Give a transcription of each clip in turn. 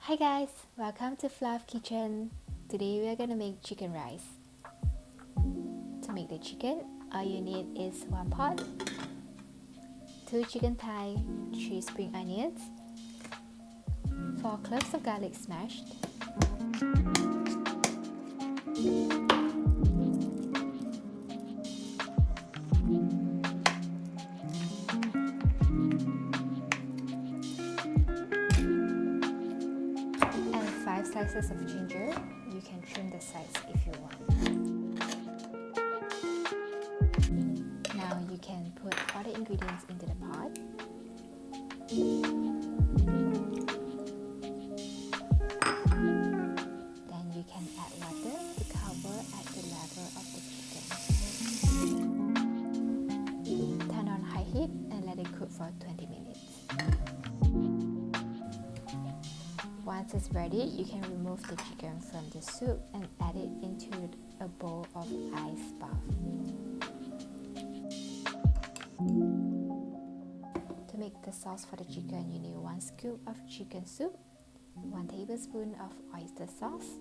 Hi guys, welcome to Fluff Kitchen. Today we are gonna make chicken rice. To make the chicken, all you need is 1 pot, 2 chicken thigh, 3 spring onions, 4 cloves of garlic smashed, and 5 slices of ginger. You can trim the sides if you want. Now you can put all the ingredients into the pot. Then you can add water to cover at the level of the chicken. Turn on high heat and let it cook for 20 minutes. Once it's ready, you can remove the chicken from the soup and add it into a bowl of ice bath. To make the sauce for the chicken, you need 1 scoop of chicken soup, 1 tablespoon of oyster sauce,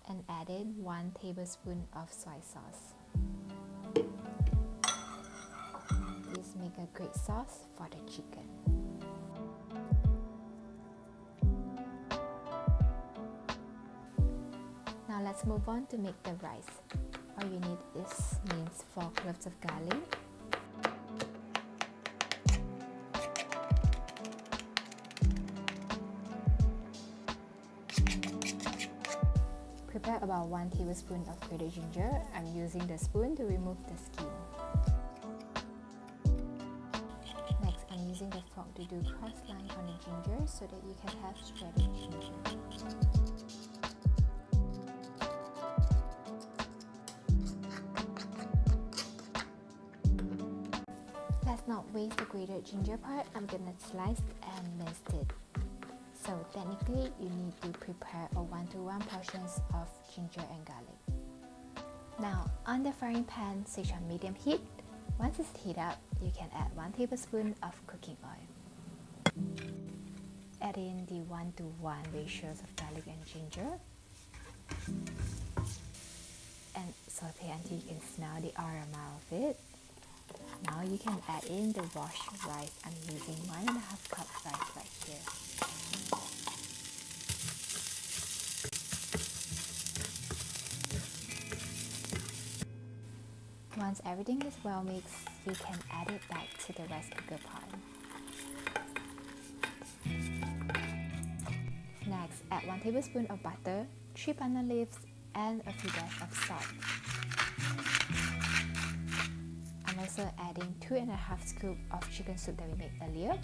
and add in 1 tablespoon of soy sauce. This makes a great sauce for the chicken. Now let's move on to make the rice. All you need is minced 4 cloves of garlic, prepare about 1 tablespoon of grated ginger. I'm using the spoon to remove the skin. Next, I'm using the fork to do cross line on the ginger so that you can have shredded ginger. Let's not waste the grated ginger part. I'm gonna slice and mince it. So technically, you need to prepare a 1-to-1 portions of ginger and garlic. Now, on the frying pan, switch on medium heat. Once it's heated up, you can add 1 tablespoon of cooking oil. Add in the 1-to-1 ratios of garlic and ginger. And saute until you can smell the aroma of it. Now you can add in the washed rice. I'm using 1.5 cup rice right here. Once everything is well mixed, you can add it back to the rice cooker pot. Next, add 1 tablespoon of butter, 3 banana leaves, and a few dashes of salt. I'm also adding 2.5 scoops of chicken soup that we made earlier.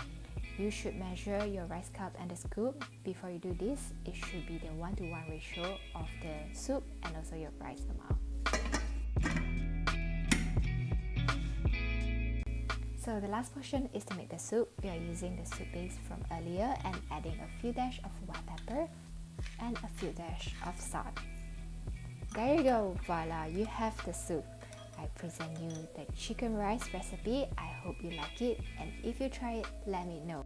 You should measure your rice cup and the scoop. Before you do this, it should be the 1-to-1 ratio of the soup and also your rice amount. So the last portion is to make the soup. We are using the soup base from earlier and adding a few dashes of white pepper and a few dashes of salt. There you go, voila, you have the soup. I present you the chicken rice recipe. I hope you like it, and if you try it, let me know.